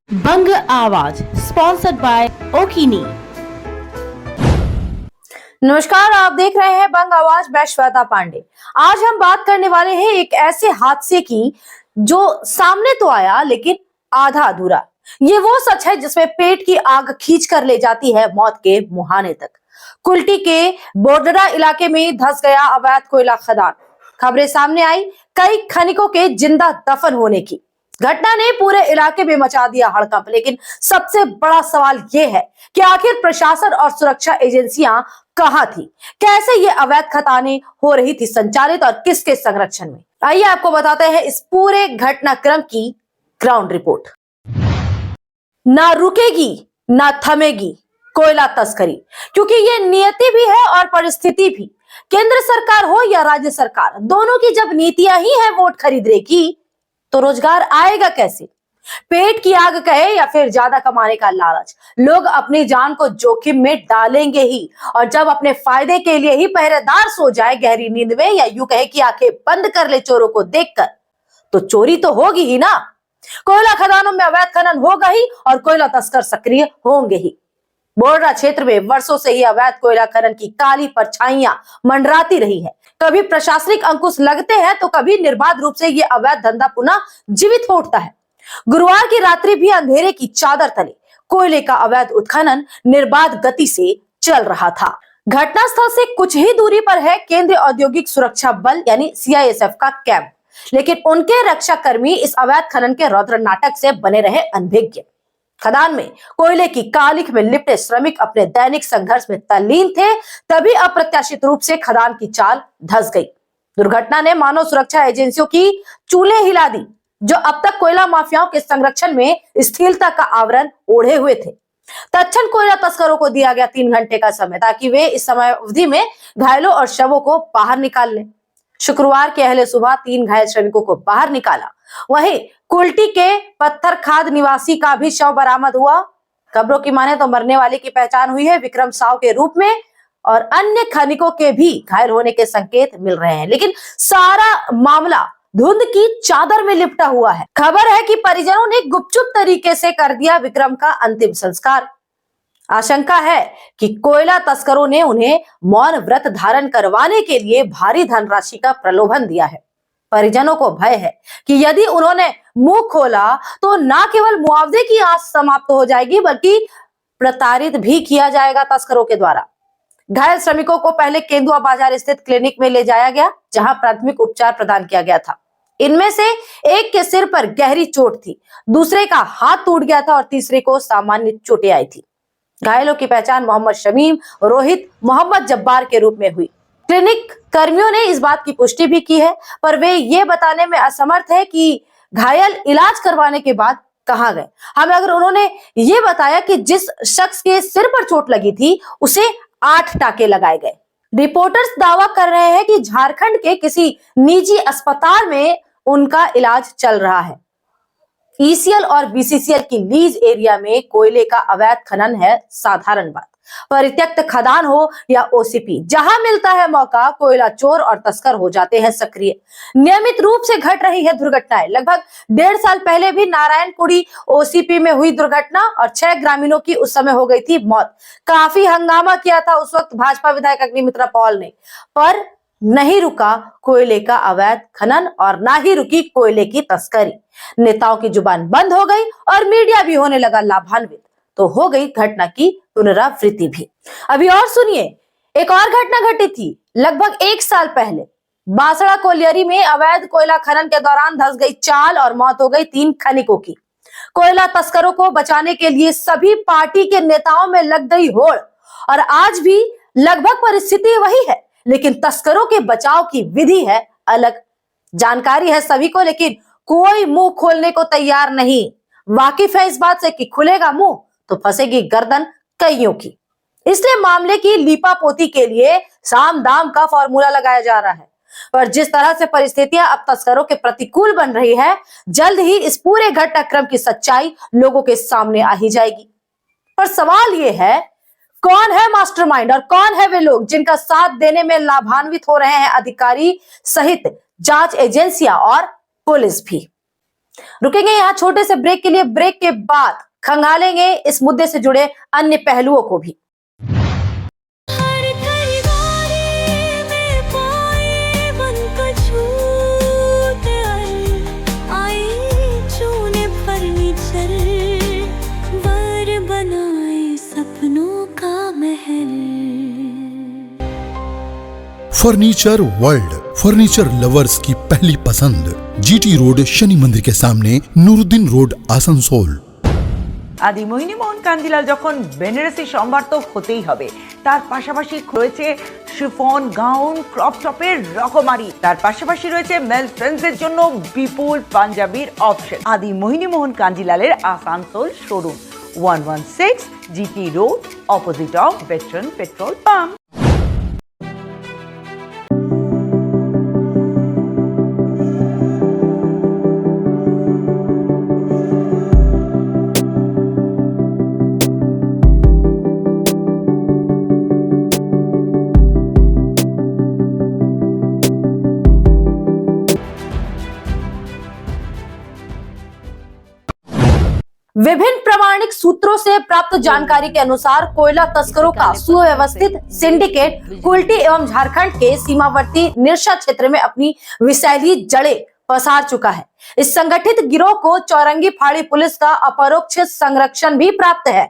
बंग आवाज sponsored by ओकिनी। नमस्कार, आप देख रहे हैं बंग आवाज। मैं श्वेता पांडे। आज हम बात करने वाले हैं एक ऐसे हादसे की जो सामने तो आया लेकिन आधा अधूरा। ये वो सच है जिसमें पेट की आग खींच कर ले जाती है मौत के मुहाने तक। कुल्टी के बोडरा इलाके में धंस गया अवैध कोयला खदान। खबरें सामने आई कई खनिकों के जिंदा दफन होने की। घटना ने पूरे इलाके में मचा दिया हड़कंप। लेकिन सबसे बड़ा सवाल यह है कि आखिर प्रशासन और सुरक्षा एजेंसियां कहां थी? कैसे ये अवैध खदानें हो रही थी संचालित और किसके संरक्षण में? आइए आपको बताते हैं इस पूरे घटनाक्रम की ग्राउंड रिपोर्ट। ना रुकेगी ना थमेगी कोयला तस्करी, क्योंकि ये नियति भी है और परिस्थिति भी। केंद्र सरकार हो या राज्य सरकार, दोनों की जब नीतियां ही है वोट खरीदने की, तो रोजगार आएगा कैसे? पेट की आग कहे या फिर ज्यादा कमाने का लालच, लोग अपनी जान को जोखिम में डालेंगे ही। और जब अपने फायदे के लिए ही पहरेदार सो जाए गहरी नींद में, या यूं कहे कि आंखें बंद कर ले चोरों को देखकर, तो चोरी तो होगी ही ना। कोयला खदानों में अवैध खनन होगा ही और कोयला तस्कर सक्रिय होंगे ही। बोडरा क्षेत्र में वर्षों से ही अवैध कोयला खनन की काली परछाइयां मंडराती रही है। कभी प्रशासनिक अंकुश लगते हैं तो कभी निर्बाध रूप से ये अवैध धंधा पुनः जीवित हो उठता है। गुरुवार की रात्रि भी अंधेरे की चादर तले कोयले का अवैध उत्खनन निर्बाध गति से चल रहा था। घटनास्थल से कुछ ही दूरी पर है केंद्रीय औद्योगिक सुरक्षा बल यानी CISF का कैंप। लेकिन उनके रक्षा कर्मी इस अवैध खनन के रौद्र नाटक से बने रहे अनभिज्ञ। खदान में कोयले की कालिख में लिपटे श्रमिक अपने दैनिक संघर्ष में तल्लीन थे, तभी अप्रत्याशित रूप से खदान की चाल धंस गई। दुर्घटना ने मानव सुरक्षा एजेंसियों की चूल्हे हिला दी, जो अब तक कोयला माफियाओं के संरक्षण में स्थिरता का आवरण ओढ़े हुए थे। तत्क्षण कोयला तस्करों को दिया गया 3 घंटे का समय, ताकि वे इस समय अवधि में घायलों और शवों को बाहर निकाल लें। शुक्रवार की अहले सुबह 3 घायल श्रमिकों को बाहर निकाला। वहीं कुल्टी के पत्थर खाद निवासी का भी शव बरामद हुआ। खबरों की माने तो मरने वाले की पहचान हुई है विक्रम साव के रूप में, और अन्य खनिकों के भी घायल होने के संकेत मिल रहे हैं। लेकिन सारा मामला धुंध की चादर में लिपटा हुआ है। खबर है कि परिजनों ने गुपचुप तरीके से कर दिया विक्रम का अंतिम संस्कार। आशंका है कि कोयला तस्करों ने उन्हें मौन व्रत धारण करवाने के लिए भारी धनराशि का प्रलोभन दिया है। परिजनों को भय है कि यदि उन्होंने मुंह खोला तो न केवल मुआवजे की आस समाप्त हो जाएगी, बल्कि प्रताड़ित भी किया जाएगा तस्करों के द्वारा। घायल श्रमिकों को पहले केंदुआ बाजार स्थित क्लिनिक में ले जाया गया, जहां प्राथमिक उपचार प्रदान किया गया था। इनमें से एक के सिर पर गहरी चोट थी, दूसरे का हाथ टूट गया था और तीसरे को सामान्य चोटें आई थी। घायलों की पहचान मोहम्मद शमीम, रोहित, मोहम्मद जब्बार के रूप में हुई। क्लिनिक कर्मियों ने इस बात की पुष्टि भी की है, पर वे ये बताने में असमर्थ है कि घायल इलाज करवाने के बाद कहां गए। हमें अगर उन्होंने ये बताया कि जिस शख्स के सिर पर चोट लगी थी उसे 8 टाके लगाए गए। रिपोर्टर्स दावा कर रहे हैं कि झारखंड के किसी निजी अस्पताल में उनका इलाज चल रहा है। ECL और BCCL की लीज एरिया में कोयले का अवैध खनन है साधारण बात। परित्यक्त खदान हो या OCP, जहां मिलता है मौका, कोयला चोर और तस्कर हो जाते हैं सक्रिय। नियमित रूप से घट रही है दुर्घटनाएं। लगभग 1.5 साल पहले भी नारायणपुरी OCP में हुई दुर्घटना और 6 ग्रामीणों की उस समय हो गई थी मौत। काफी हंगामा किया था उस वक्त भाजपा विधायक अग्निमित्रा पॉल ने, पर नहीं रुका कोयले का अवैध खनन और ना ही रुकी कोयले की तस्करी। नेताओं की जुबान बंद हो गई और मीडिया भी होने लगा लाभान्वित, तो हो गई घटना की पुनरावृत्ति भी। अभी और सुनिए, एक और घटना घटी थी लगभग 1 साल पहले। बांसड़ा कोलियरी में अवैध कोयला खनन के दौरान धंस गई चाल और मौत हो गई 3 खनिकों की। कोयला तस्करों को बचाने के लिए सभी पार्टी के नेताओं में लग गई होड़, और आज भी लगभग परिस्थिति वही है, लेकिन तस्करों के बचाव की विधि है अलग। जानकारी है सभी को, लेकिन कोई मुंह खोलने को तैयार नहीं। वाकिफ है इस बात से कि खुलेगा मुंह तो फंसेगी गर्दन कईयों की। इसलिए मामले की लीपापोती के लिए साम दाम का फॉर्मूला लगाया जा रहा है। पर जिस तरह से परिस्थितियां अब तस्करों के प्रतिकूल बन रही है, जल्द ही इस पूरे घटनाक्रम की सच्चाई लोगों के सामने आ ही जाएगी। पर सवाल यह है, कौन है मास्टरमाइंड और कौन है वे लोग जिनका साथ देने में लाभान्वित हो रहे हैं अधिकारी सहित जांच एजेंसियां और पुलिस भी? रुकेंगे यहाँ छोटे से ब्रेक के लिए। ब्रेक के बाद खंगालेंगे इस मुद्दे से जुड़े अन्य पहलुओं को भी। फर्नीचर वर्ल्ड, फर्नीचर लवर्स की पहली पसंद। जीटी रोड, शनि मंदिर के सामने, नूरुद्दीन रोड, आसनसोल। আদি মোহিনী মোহন কান্দিলাল যখন বেনারসি সম্ভার তো হতেই হবে, তার পাশাপাশি রয়েছে শিফন, গাউন, ক্রপ টপের রকমারি, তার পাশাপাশি রয়েছে মেল ফ্রেন্ডসের জন্য বিপুল পাঞ্জাবির অপশন। আদি মোহিনী মোহন কান্দিলালের Asansol showroom 116 GT road, opposite of veteran petrol pump. विभिन्न प्रामाणिक सूत्रों से प्राप्त जानकारी के अनुसार कोयला तस्करों का सुव्यवस्थित सिंडिकेट कुल्टी एवं झारखंड के सीमावर्ती निरशा क्षेत्र में अपनी विषैली जड़ें पसार चुका है। इस संगठित गिरोह को चौरंगी फाड़ी पुलिस का अपरोक्ष संरक्षण भी प्राप्त है।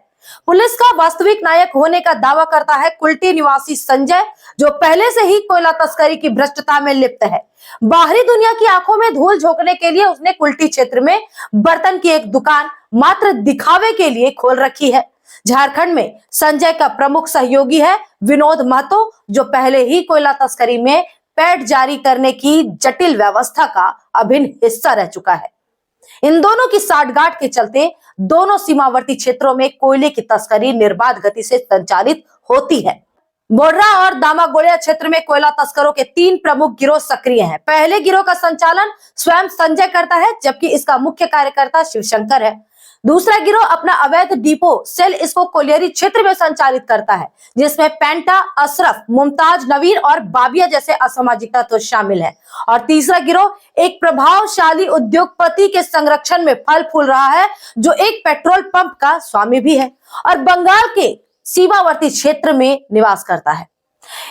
पुलिस का वास्तविक नायक होने का दावा करता है कुल्टी निवासी संजय, जो पहले से ही कोयला तस्करी की भ्रष्टता में लिप्त है। बाहरी दुनिया की आंखों में धूल झोंकने के लिए उसने कुल्टी क्षेत्र में बर्तन की एक दुकान मात्र दिखावे के लिए खोल रखी है। झारखंड में संजय का प्रमुख सहयोगी है विनोद महतो, जो पहले ही कोयला तस्करी में पैठ जारी करने की जटिल व्यवस्था का अभिन्न हिस्सा रह चुका है। इन दोनों की साठगांठ के चलते दोनों सीमावर्ती क्षेत्रों में कोयले की तस्करी निर्बाध गति से संचालित होती है। बोडरा और दामागोड़िया क्षेत्र में कोयला तस्करों के 3 प्रमुख गिरोह सक्रिय हैं। पहले गिरोह का संचालन स्वयं संजय करता है, जबकि इसका मुख्य कार्यकर्ता शिवशंकर है। दूसरा गिरोह अपना अवैध डिपो सेल इसको कोलियरी क्षेत्र में संचालित करता है, जिसमें पेंटा, अशरफ, मुमताज, नवीन और बाबिया जैसे असामाजिक तत्व शामिल है। और तीसरा गिरोह एक प्रभावशाली उद्योगपति के संरक्षण में फल फूल रहा है, जो एक पेट्रोल पंप का स्वामी भी है और बंगाल के सीमावर्ती क्षेत्र में निवास करता है।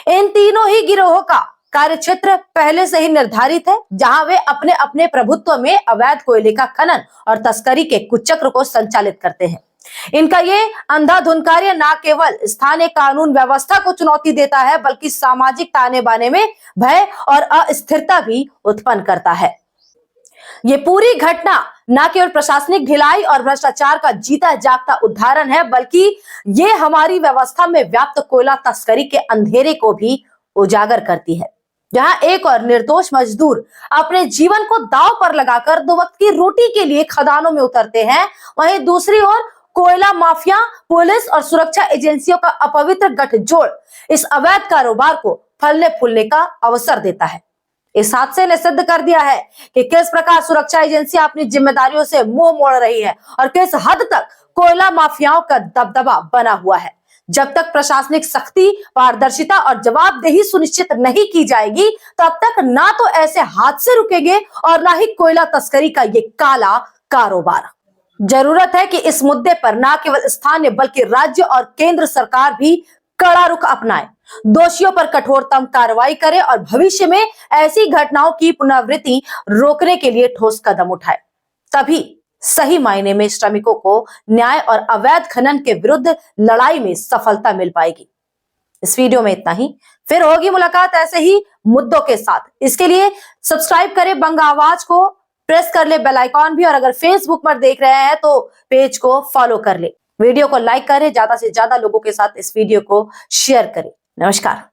इन तीनों ही गिरोहों का कार्य क्षेत्र पहले से ही निर्धारित है, जहां वे अपने अपने प्रभुत्व में अवैध कोयले का खनन और तस्करी के कुचक्र को संचालित करते हैं। इनका ये अंधाधुंध कार्य न केवल स्थानीय कानून व्यवस्था को चुनौती देता है, बल्कि सामाजिक ताने बाने में भय और अस्थिरता भी उत्पन्न करता है। ये पूरी घटना न केवल प्रशासनिक ढिलाई और भ्रष्टाचार का जीता जागता उदाहरण है, बल्कि ये हमारी व्यवस्था में व्याप्त कोयला तस्करी के अंधेरे को भी उजागर करती है। जहां एक और निर्दोष मजदूर अपने जीवन को दांव पर लगाकर 2 वक्त की रोटी के लिए खदानों में उतरते हैं, वहीं दूसरी ओर कोयला माफिया, पुलिस और सुरक्षा एजेंसियों का अपवित्र गठजोड़ इस अवैध कारोबार को फलने फूलने का अवसर देता है। इस हादसे ने सिद्ध कर दिया है कि किस प्रकार सुरक्षा एजेंसियां अपनी जिम्मेदारियों से मुंह मोड़ रही है और किस हद तक कोयला माफियाओं का दबदबा बना हुआ है। जब तक प्रशासनिक सख्ती, पारदर्शिता और जवाबदेही सुनिश्चित नहीं की जाएगी, तब तक ना तो ऐसे हादसे रुकेंगे और ना ही कोयला तस्करी का ये काला कारोबार। जरूरत है कि इस मुद्दे पर ना केवल स्थानीय बल्कि राज्य और केंद्र सरकार भी कड़ा रुख अपनाए, दोषियों पर कठोरतम कार्रवाई करे और भविष्य में ऐसी घटनाओं की पुनरावृत्ति रोकने के लिए ठोस कदम उठाए। तभी सही मायने में श्रमिकों को न्याय और अवैध खनन के विरुद्ध लड़ाई में सफलता मिल पाएगी। इस वीडियो में इतना ही, फिर होगी मुलाकात ऐसे ही मुद्दों के साथ। इसके लिए सब्सक्राइब करें बंग आवाज को, प्रेस कर ले बेल आइकॉन भी, और अगर फेसबुक पर देख रहे हैं तो पेज को फॉलो कर ले। वीडियो को लाइक करें, ज्यादा से ज्यादा लोगों के साथ इस वीडियो को शेयर करें। नमस्कार।